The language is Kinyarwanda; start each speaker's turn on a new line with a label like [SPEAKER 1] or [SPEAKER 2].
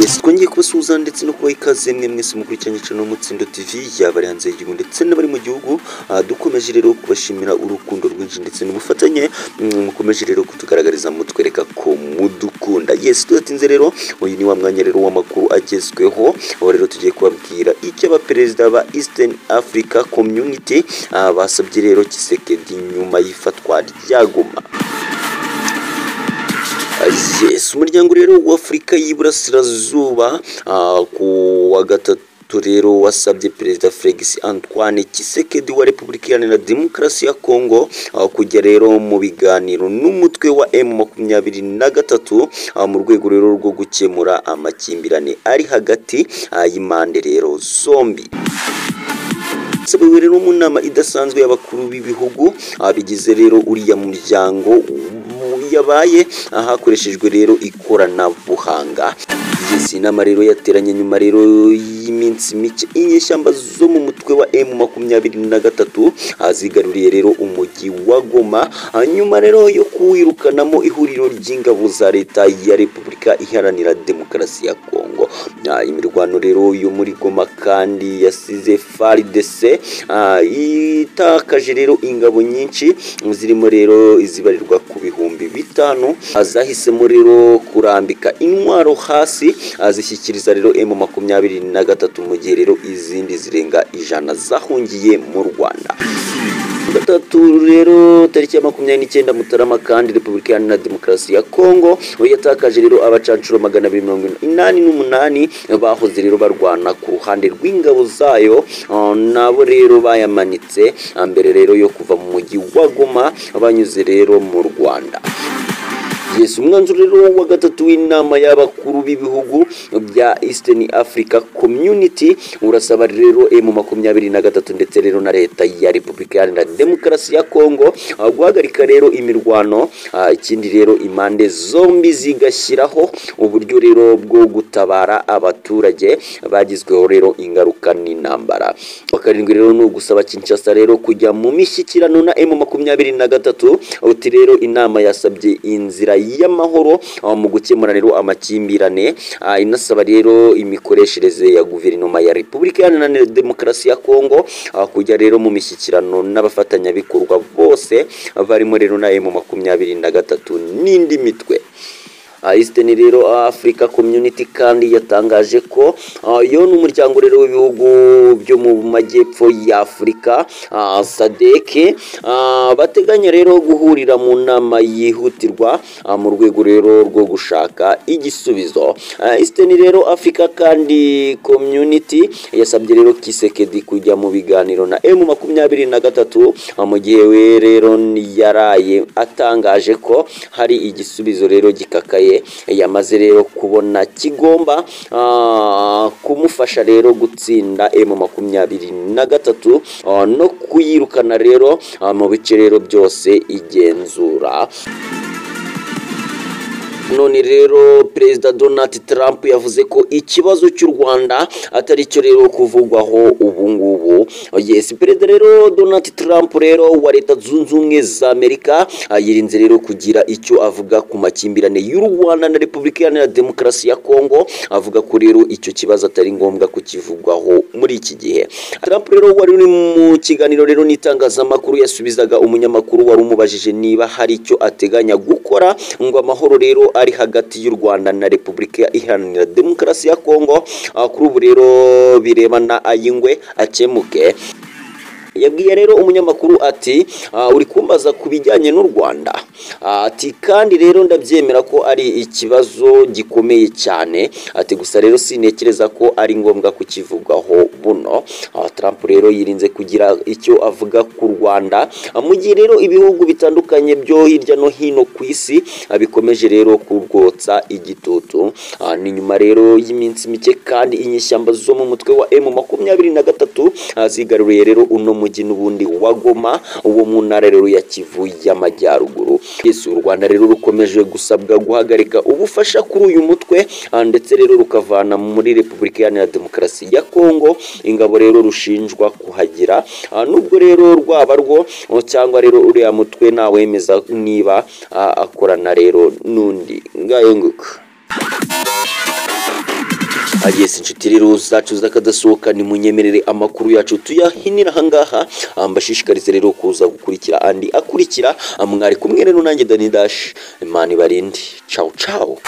[SPEAKER 1] Yes, twongeye kubasuhuza ndetse no kubaha ikaze mwese mukurikiranye channel Mutsindo TV yabari hanze y'igihugu ndetse n'abari mu gihugu. Dukomeje rero kubashimira urukundo rwinshi ndetse n'umufatanye mukomeje rero kutugaragariza mutwereka ko mudukunda. Yes, tudatinze rero uyu ni wa mwanya rero w'amakuru agezweho, aho rero tugiye kubabwira icyo abaperezida ba Eastern Africa Community basabye rero Tshisekedi nyuma y'ifatwa rya Goma. Yes, umuryango rero wa Afrika y'Iburasirazuba ku wa gatatu rero wasabye Perezida Felix Antoine Tshisekedi wa Repubulika Iharanira Demokarasi ya Kongo kujya rero mu biganiro n'umutwe wa M23 mu rwego rero rwo gukemura amakimbirane ari hagati y'impande rero zombi. Sabawe rero mu nama idasanzwe y'abakuru b'ibihugu bigize rero uriya muryango yabaye hakoreshejwe rero ikoranabuhanga. Yes, inama rero yateranye nyuma rero y'iminsi mike inyeshyamba zo mu mutwe wa M23 zigaruriye rero umujyi wa Goma nyuma rero yo kuwirukanamo ihuriro ry'ingabo za leta ya Repubulika Iharanira Demokarasi ya Kongo. Imirwano rero yo muri Goma kandi yasize FARDC itakaje rero ingabo nyinshi zirimo rero izibarirwa ku bihumbi 5 azahisemo rero kurambika intwaro hasi azishyikiriza rero M23 mu gihe rero izindi zirenga 100 zahungiye mu Rwanda. Gatatu rero tariki ya 29 Mutarama kandi Repubulika Iharanira Demokarasi ya Kongo yatakaje rero abacancuro 288 bahoze rero barwana ku ruhande rw'ingabo zayo, nabo rero bayamanitse mbere rero yo kuva mu mujyi wa Goma banyuze rero mu Rwanda. Yes, umwanzuro rero wa gatatu w'inama y'abakuru b'ibihugu bya Eastern Africa Community urasaba rero M23 ndetse rero na leta ya Repubulika Iharanira Demokarasi ya Kongo guhagarika rero imirwano. Ikindi rero impande zombi zigashyiraho uburyo rero bwo gutabara abaturage bagizweho rero ingaruka n'intambara. Bakarindwi rero no gusaba Kinshasa rero kujya mu mishyikirano na M23 uti rero inama yasabye inzira y'amahoro mu gukemura rero amakimbirane, inasaba rero imikoreshereze ya guverinoma ya Repubulika Iharanira Demokarasi ya Kongo kujya rero mu mishyikirano n'abafatanyabikorwa bose barimo rero na M23 n'indi mitwe. Eastern rero Africa Community kandi yatangaje ko yo n'umuryango rero w'ibihugu byo mu majyepfo ya Afrika SADC bateganya rero guhurira mu nama yihutirwa mu rwego rero rwo gushaka igisubizo. Eastern rero Africa kandi Community yasabye rero Tshisekedi kujya mu biganiro na M23 mu gihe we rero yaraye atangaje ko hari igisubizo rero gikakaye yamaze rero kubona kigomba kumufasha rero gutsinda M23 no kuyirukana rero mu bice rero byose igenzura. None rero Perezida Donald Trump yavuze ko ikibazo cy'u Rwanda atari cyo rero kuvugwaho ubu ngubu. Yes, Perezida rero Donald Trump rero wa Leta Zunze Ubumwe za Amerika yirinze rero kugira icyo avuga ku makimbirane y'u Rwanda na Repubulika Iharanira Demokarasi ya Kongo, avuga ko rero icyo kibazo atari ngombwa kukivugwaho muri iki gihe. Trump rero wari uri mu kiganiro rero n'itangazamakuru yasubizaga umunyamakuru wari umubajije niba hari icyo ateganya gukora ngo amahoro rero ari hagati y'u Rwanda na Repubulika Iharanira Demokarasi ya Kongo kuri ubu rero birebana ayingwe akemuke. Yabwiye rero umunyamakuru ati uri kumbaza ku bijyanye n'u Rwanda, ati kandi rero ndabyemera ko ari ikibazo gikomeye cyane, ati gusa rero sinekereza ko ari ngombwa kukivugaho buno. Trump rero yirinze kugira icyo avuga ku Rwanda mu gihe rero ibihugu bitandukanye byo hirya no hino ku isi bikomeje rero kurwotsa igitutu. Ni nyuma rero y'iminsi mike kandi inyeshyamba zo mu mutwe wa M23 zigaruriye rero uno mujyi n'ubundi wa Goma uwo mu ntara rero ya Kivu y'Amajyaruguru. Yes, u Rwanda rero rukomeje gusabwa guhagarika ubufasha kuri uyu mutwe ndetse rero rukavana muri Repubulika Iharanira Demokarasi ya Kongo ingabo rero rushinjwa kuhagira, nubwo rero rwaba rwo cyangwa rero uriya mutwe nawemeza niba akorana rero n'undi ngayo nguko. Yes, inshuti rero zacu zakadasohoka ni munyemerere amakuru yacu tuyahinira hangaha, mbashishikarize rero kuza gukurikira andi akurikira. Mwari kumwe rero nanjye Dani Dash, Imana ibarinde. Ciao ciao.